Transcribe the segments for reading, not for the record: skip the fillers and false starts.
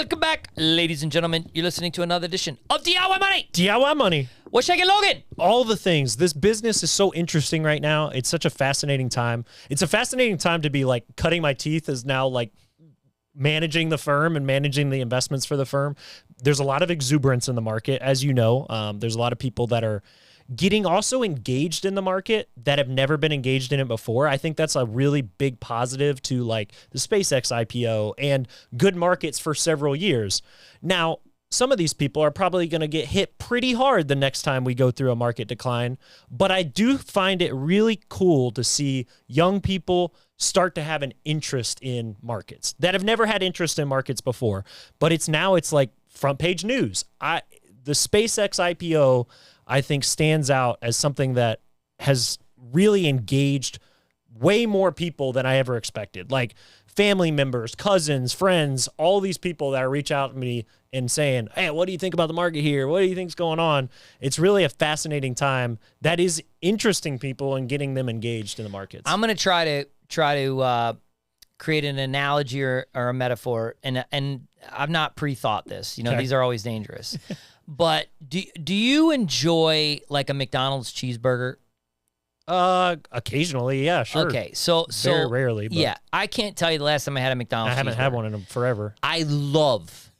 Welcome back, ladies and gentlemen. You're listening to another edition of DIY Money. DIY Money. What's shaking, Logan? All the things. This business is so interesting right now. It's such a fascinating time. It's a fascinating time to be like cutting my teeth as now like managing the firm and managing the investments for the firm. There's a lot of exuberance in the market, as you know. There's a lot of people that are getting also engaged in the market that have never been engaged in it before. I think that's a really big positive to like the SpaceX IPO and good markets for several years. Now, some of these people are probably going to get hit pretty hard the next time we go through a market decline, but I do find it really cool to see young people start to have an interest in markets that have never had interest in markets before, but it's like front page news. The SpaceX IPO, I think, stands out as something that has really engaged way more people than I ever expected. Like family members, cousins, friends, all these people that reach out to me and saying, hey, what do you think about the market here? What do you think's going on? It's really a fascinating time that is interesting people and getting them engaged in the markets. I'm going to try to create an analogy or a metaphor, and I've not pre-thought this. You know, These are always dangerous. But do you enjoy like a McDonald's cheeseburger? Occasionally, yeah, sure. Okay, so very rarely. But yeah, I can't tell you the last time I had a McDonald's. I haven't had one in forever. I love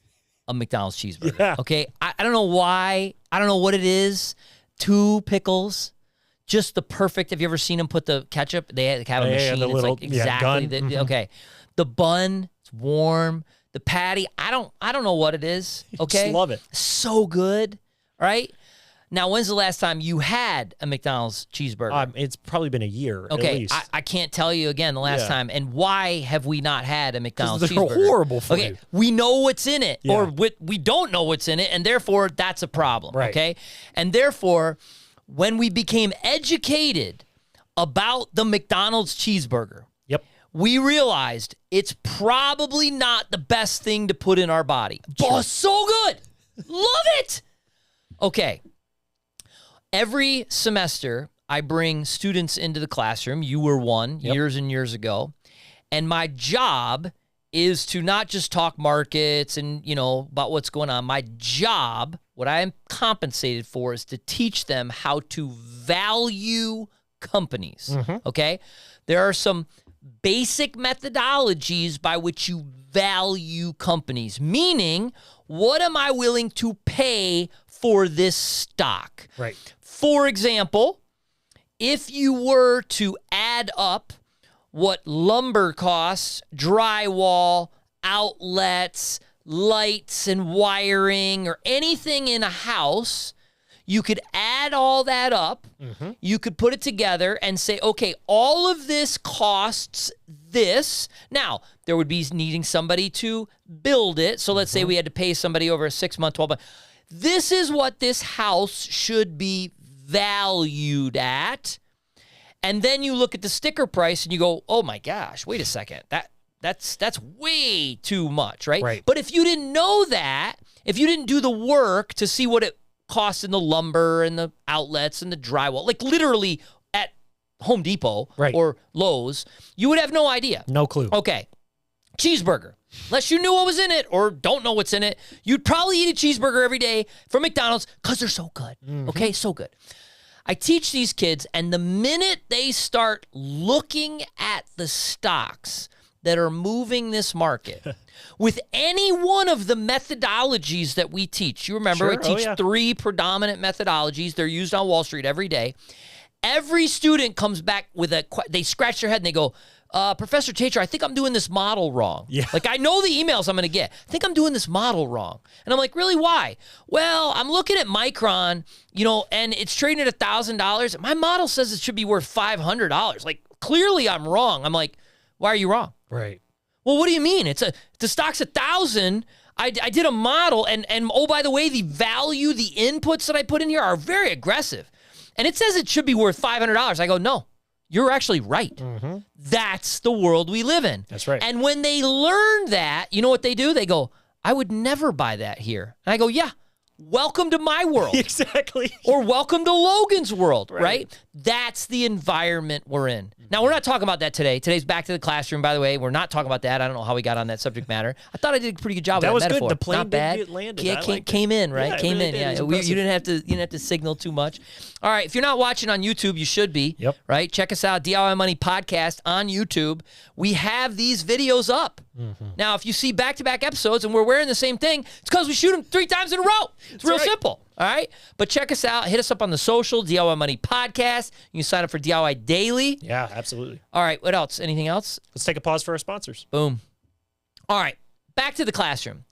a McDonald's cheeseburger. Yeah. Okay, I don't know why. I don't know what it is. 2 pickles, just the perfect. Have you ever seen them put the ketchup? They have a machine. The it's little, like exactly. gun. Okay, the bun, it's warm. The patty, I don't know what it is. Okay, Just love it. So good. Right now, when's the last time you had a McDonald's cheeseburger? It's probably been a year. Okay, at least. I can't tell you again the last time. And why have we not had a McDonald's they're cheeseburger? horrible for you. We know what's in it, Yeah. or we don't know what's in it, and therefore that's a problem. Right. Okay, and therefore, when we became educated about the McDonald's cheeseburger, Yep. we realized it's probably not the best thing to put in our body. But so good. Love it. Okay. Every semester, I bring students into the classroom. You were one years and years ago. And my job is to not just talk markets and, you know, about what's going on. My job, what I am compensated for, is to teach them how to value companies. Okay? There are some basic methodologies by which you value companies, meaning what am I willing to pay for this stock? Right. For example, if you were to add up what lumber costs, drywall, outlets, lights and wiring, or anything in a house, you could add all that up. You could put it together and say, okay, all of this costs this. Now, there would be needing somebody to build it. So let's say we had to pay somebody over a 6-month, 12-month. This is what this house should be valued at. And then you look at the sticker price and you go, oh my gosh, wait a second. That's way too much, right? Right. But if you didn't know that, if you didn't do the work to see what it costs in the lumber and the outlets and the drywall, like literally at Home Depot or Lowe's, you would have no idea. No clue. Okay. Cheeseburger. Unless you knew what was in it or don't know what's in it, you'd probably eat a cheeseburger every day from McDonald's because they're so good. Okay, so good. I teach these kids, and the minute they start looking at the stocks that are moving this market with any one of the methodologies that we teach, you remember we teach 3 predominant methodologies. They're used on Wall Street every day. Every student comes back with they scratch their head and they go, Professor Tacher, I think I'm doing this model wrong. Yeah. Like, I know the emails I'm going to get. I think I'm doing this model wrong. And I'm like, really, why? Well, I'm looking at Micron, you know, and it's trading at $1,000. My model says it should be worth $500. Like, clearly I'm wrong. I'm like, why are you wrong? Right. Well, what do you mean? The stock's 1,000. I did a model, and oh, by the way, the value, the inputs that I put in here are very aggressive. And it says it should be worth $500. I go, no. You're actually right. That's the world we live in. That's right. And when they learn that, you know what they do? They go, I would never buy that here. And I go, yeah, welcome to my world. Exactly. Or welcome to Logan's world, right? That's the environment we're in. Now, we're not talking about that today. Today's back to the classroom, by the way. We're not talking about that. I don't know how we got on that subject matter. I thought I did a pretty good job That with was that metaphor. good. The plane not bad. didn't get landed. Yeah, came in, right? Yeah, came really in. did. Yeah, It was you didn't have to signal too much. All right, if you're not watching on YouTube, you should be. Yep. Right? Check us out, DIY Money Podcast on YouTube. We have these videos up. Now, if you see back-to-back episodes and we're wearing the same thing, it's because we shoot them 3 times in a row. It's real simple. All right? But check us out. Hit us up on the social, DIY Money Podcast. You can sign up for DIY Daily. Yeah, absolutely. All right, what else? Anything else? Let's take a pause for our sponsors. Boom. All right, back to the classroom.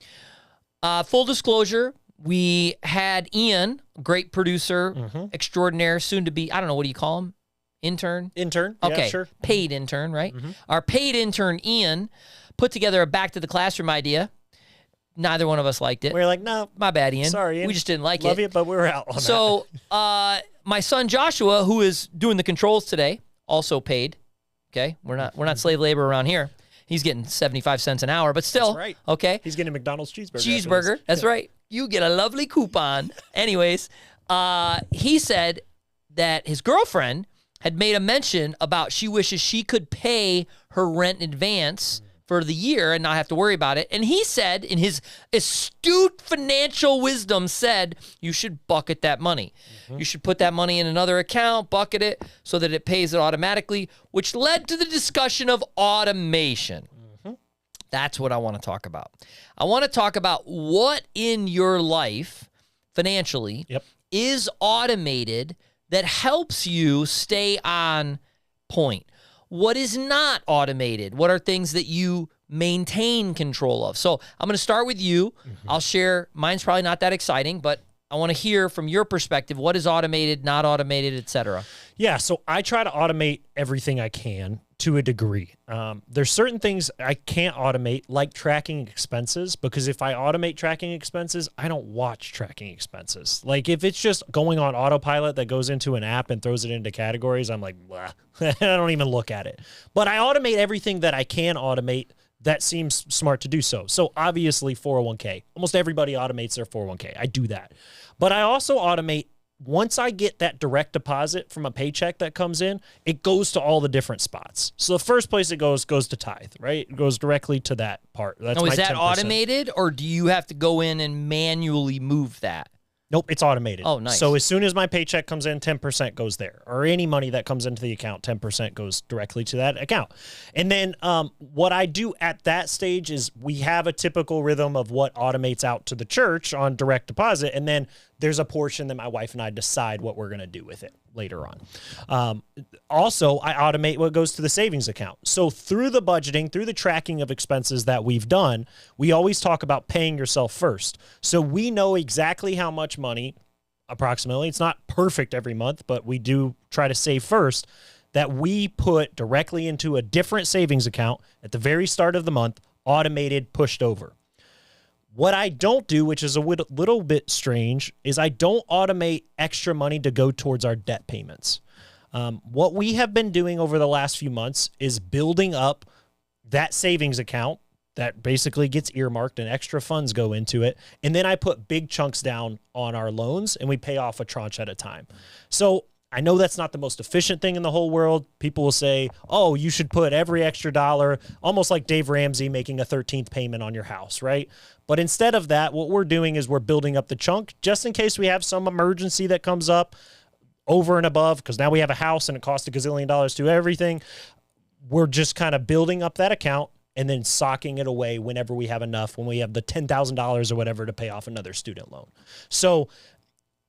Full disclosure, we had Ian, great producer, extraordinaire, soon to be, I don't know, what do you call him? Intern? Intern? Okay, Yeah, sure. paid intern, right? Our paid intern, Ian, put together a back to the classroom idea. Neither one of us liked it. We were like, no. My bad, Ian. Sorry, Ian. We just didn't like Love it. you, but we were out on that. So my son Joshua, who is doing the controls today, also paid. Okay, we're not slave labor around here. He's getting 75 cents an hour, but still, That's right. Okay. He's getting a McDonald's cheeseburger. Cheeseburger. That's right. You get a lovely coupon. Anyways, he said that his girlfriend had made a mention about she wishes she could pay her rent in advance for the year and not have to worry about it. And he said, in his astute financial wisdom, said, you should bucket that money. You should put that money in another account, bucket it so that it pays it automatically, which led to the discussion of automation. That's what I want to talk about. I want to talk about what in your life financially is automated that helps you stay on point. What is not automated? What are things that you maintain control of? So I'm going to start with you. I'll share. Mine's probably not that exciting, but I want to hear from your perspective. What is automated, not automated, et cetera? Yeah, so I try to automate everything I can to a degree. There's certain things I can't automate, like tracking expenses, because if I automate tracking expenses, I don't watch tracking expenses. Like if it's just going on autopilot that goes into an app and throws it into categories, I'm like, blah. I don't even look at it. But I automate everything that I can automate that seems smart to do so. So obviously 401k. Almost everybody automates their 401k. I do that. But I also automate, once I get that direct deposit from a paycheck that comes in, it goes to all the different spots. So the first place it goes to tithe, right? It goes directly to that part. That's is that 10%. automated, or do you have to go in and manually move that? Nope, it's automated. Oh, nice. So as soon as my paycheck comes in, 10% goes there. Or any money that comes into the account, 10% goes directly to that account. And then what I do at that stage is we have a typical rhythm of what automates out to the church on direct deposit, and then there's a portion that my wife and I decide what we're going to do with it later on. Also, I automate what goes to the savings account. So through the budgeting, through the tracking of expenses that we've done, we always talk about paying yourself first. So we know exactly how much money, approximately, it's not perfect every month, but we do try to save first, that we put directly into a different savings account at the very start of the month, automated, pushed over. What I don't do, which is a little bit strange, is I don't automate extra money to go towards our debt payments. What we have been doing over the last few months is building up that savings account that basically gets earmarked and extra funds go into it. And then I put big chunks down on our loans and we pay off a tranche at a time. So I know that's not the most efficient thing in the whole world. People will say, oh, you should put every extra dollar, almost like Dave Ramsey making a 13th payment on your house, right? But instead of that, what we're doing is we're building up the chunk just in case we have some emergency that comes up over and above, because now we have a house and it costs $1 gazillion to do everything. We're just kind of building up that account and then socking it away whenever we have enough, when we have the $10,000 or whatever to pay off another student loan. So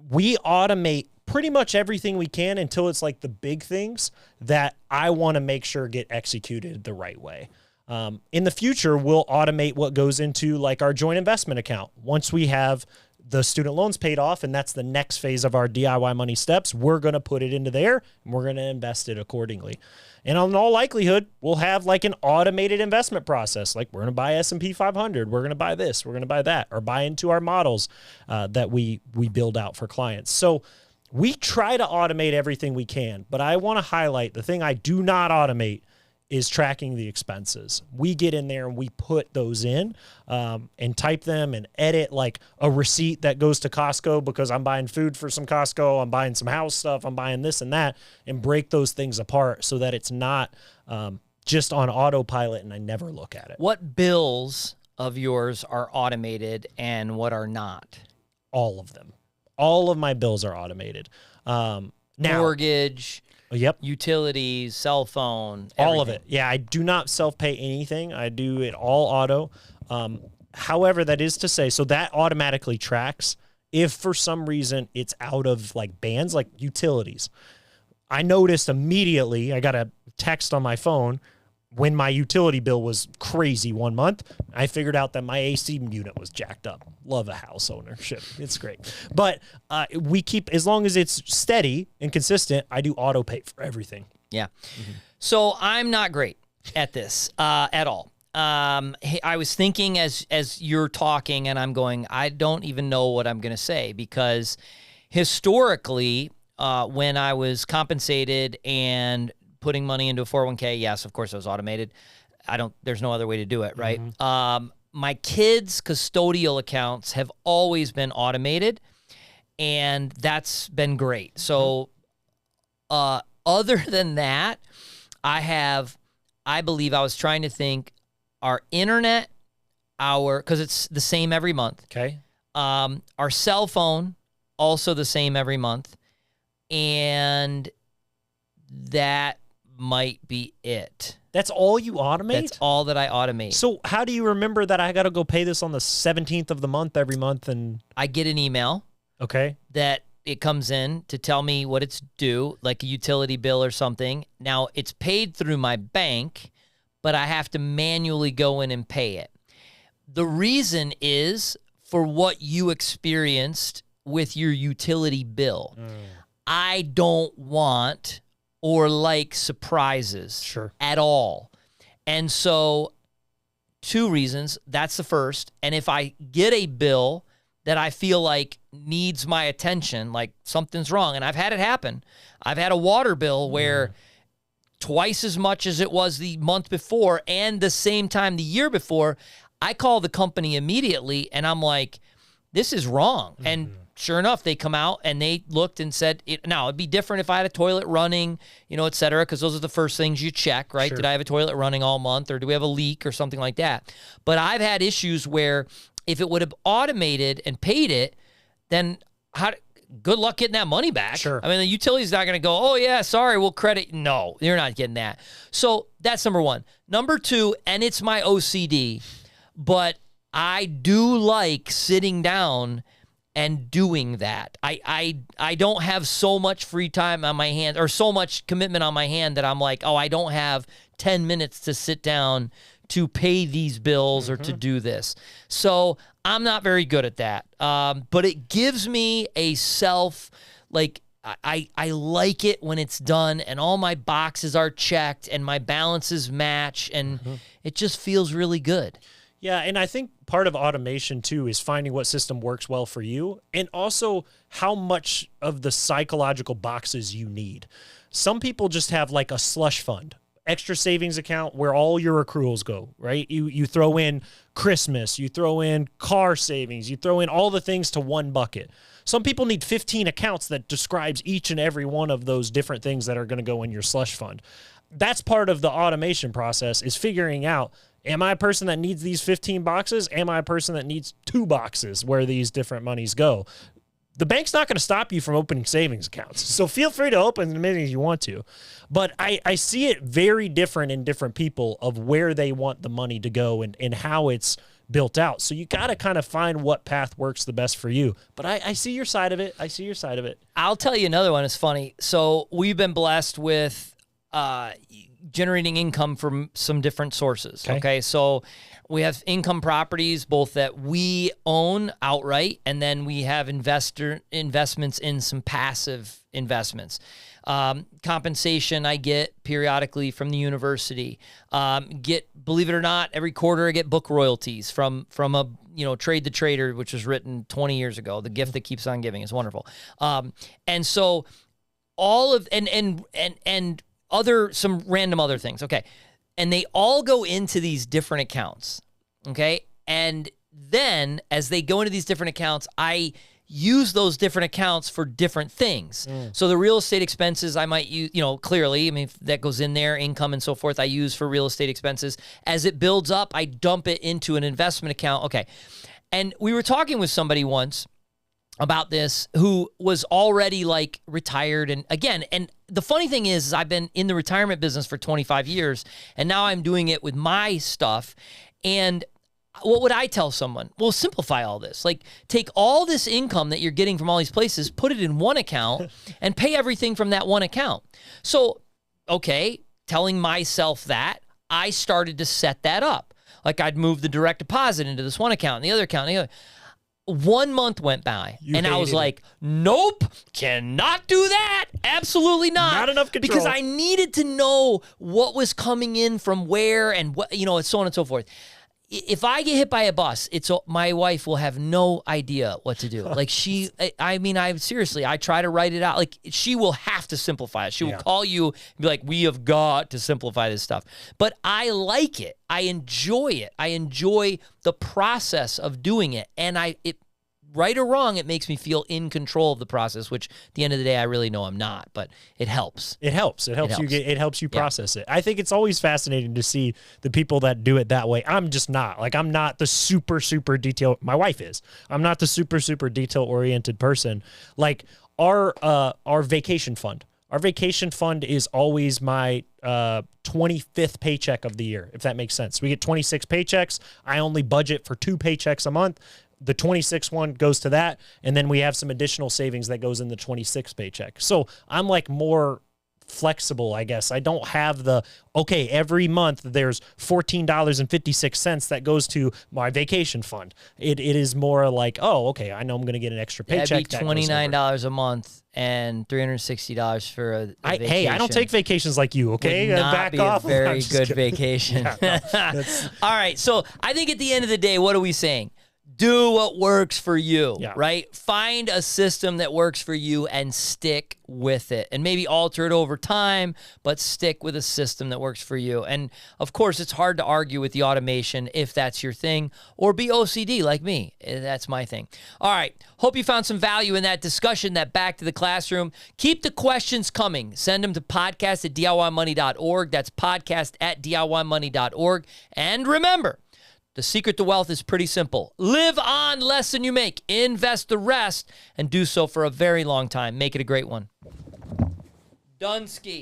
we automate pretty much everything we can until it's like the big things that I want to make sure get executed the right way. In the future, we'll automate what goes into like our joint investment account. Once we have the student loans paid off, and that's the next phase of our DIY money steps, we're going to put it into there and we're going to invest it accordingly. And in all likelihood, we'll have like an automated investment process. Like we're going to buy S&P 500. We're going to buy this. We're going to buy that, or buy into our models that we build out for clients. So we try to automate everything we can, but I want to highlight the thing I do not automate is tracking the expenses. We get in there and we put those in and type them and edit like a receipt that goes to Costco because I'm buying food for some Costco, I'm buying some house stuff, I'm buying this and that, and break those things apart so that it's not just on autopilot and I never look at it. What bills of yours are automated and what are not? All of them. All of my bills are automated. Now, mortgage, yep, utilities, cell phone, all of it. Yeah, I do not self-pay anything. I do it all auto. However, that is to say, so that automatically tracks if for some reason it's out of like bands, like utilities. I noticed immediately, I got a text on my phone when my utility bill was crazy one month. I figured out that my AC unit was jacked up. Love a house ownership. It's great. But we keep, as long as it's steady and consistent, I do auto pay for everything. Yeah. Mm-hmm. So I'm not great at this at all. I was thinking as you're talking and I'm going, I don't even know what I'm going to say because historically, when I was compensated and putting money into a 401k, yes, of course it was automated. There's no other way to do it, right? Mm-hmm. My kids' custodial accounts have always been automated, and that's been great. So other than that, I believe I was trying to think our internet, because it's the same every month. Okay. Our cell phone, also the same every month. And that might be it. That's all you automate? That's all that I automate. So how do you remember that I got to go pay this on the 17th of the month every month? And I get an email. Okay. That it comes in to tell me what it's due, like a utility bill or something. Now, it's paid through my bank, but I have to manually go in and pay it. The reason is for what you experienced with your utility bill. I don't want or like surprises at all. And so 2 reasons. That's the first. And if I get a bill that I feel like needs my attention, like something's wrong, and I've had it happen. I've had a water bill where twice as much as it was the month before and the same time the year before, I call the company immediately and I'm like, this is wrong. And sure enough, they come out and they looked and said, now it'd be different if I had a toilet running, et cetera, because those are the first things you check, right? Sure. Did I have a toilet running all month or do we have a leak or something like that? But I've had issues where if it would have automated and paid it, then good luck getting that money back. Sure. I mean, the utility's not going to go, oh, yeah, sorry, we'll credit. No, you're not getting that. So that's number one. Number 2, and it's my OCD, but I do like sitting down and doing that. I don't have so much free time on my hand or so much commitment on my hand that I'm like, oh, I don't have 10 minutes to sit down to pay these bills or to do this. So I'm not very good at that. But it gives me a I like it when it's done and all my boxes are checked and my balances match and it just feels really good. Yeah, and I think part of automation, too, is finding what system works well for you and also how much of the psychological boxes you need. Some people just have like a slush fund, extra savings account where all your accruals go, right? You throw in Christmas, you throw in car savings, you throw in all the things to one bucket. Some people need 15 accounts that describes each and every one of those different things that are going to go in your slush fund. That's part of the automation process is figuring out, am I a person that needs these 15 boxes? Am I a person that needs 2 boxes where these different monies go? The bank's not going to stop you from opening savings accounts. So feel free to open as many as you want to. But I see it very different in different people of where they want the money to go and how it's built out. So you got to kind of find what path works the best for you. But I see your side of it. I'll tell you another one. It's funny. So we've been blessed with generating income from some different sources. Okay. So we have income properties, both that we own outright, and then we have investments in some passive investments. Compensation I get periodically from the university. Believe it or not, every quarter I get book royalties from a Trade the Trader, which was written 20 years ago. The gift that keeps on giving is wonderful. And so all of and other some random other things. Okay. and they all go into these different accounts, okay? And then as they go into these different accounts, I use those different accounts for different things. So the real estate expenses I might use, clearly, I mean, if that goes in there, income and so forth, I use for real estate expenses. As it builds up, I dump it into an investment account. Okay. And we were talking with somebody once about this who was already like retired. And again, and the funny thing is I've been in the retirement business for 25 years and now I'm doing it with my stuff. And what would I tell someone? Well, simplify all this. Like, take all this income that you're getting from all these places, put it in one account, and pay everything from that one account. So, okay, telling myself that, I started to set that up. Like, I'd move the direct deposit into this one account, and the other account, and the other. 1 month went by, and I was like, nope, cannot do that. Absolutely not. Not enough control. Because I needed to know what was coming in from where and what, so on and so forth. If I get hit by a bus, my wife will have no idea what to do. Like seriously, I try to write it out. Like she will have to simplify it. She will call you and be like, we have got to simplify this stuff. But I like it. I enjoy it. I enjoy the process of doing it. And right or wrong, it makes me feel in control of the process, which at the end of the day, I really know I'm not, but it helps. It helps. It helps you process it. I think it's always fascinating to see the people that do it that way. I'm just not. Like, I'm not the super, super detail. My wife is. I'm not the super, super detail-oriented person. Like, our vacation fund. Our vacation fund is always my 25th paycheck of the year, if that makes sense. We get 26 paychecks. I only budget for 2 paychecks a month. The 26th one goes to that, and then we have some additional savings that goes in the 26th paycheck. So I'm like more flexible, I guess. I don't have every month there's $14.56 that goes to my vacation fund. It is more like, I know I'm going to get an extra paycheck. That'd be $29 a month and $360 for a vacation. Hey, I don't take vacations like you, okay? Would not back be off. a very good vacation. All right, so I think at the end of the day, what are we saying? Do what works for you, right? Find a system that works for you and stick with it. And maybe alter it over time, but stick with a system that works for you. And of course, it's hard to argue with the automation if that's your thing, or be OCD like me. That's my thing. All right. Hope you found some value in that discussion, that back to the classroom. Keep the questions coming. Send them to podcast@DIYmoney.org. That's podcast@DIYmoney.org. And remember, the secret to wealth is pretty simple. Live on less than you make, invest the rest, and do so for a very long time. Make it a great one. Dunsky.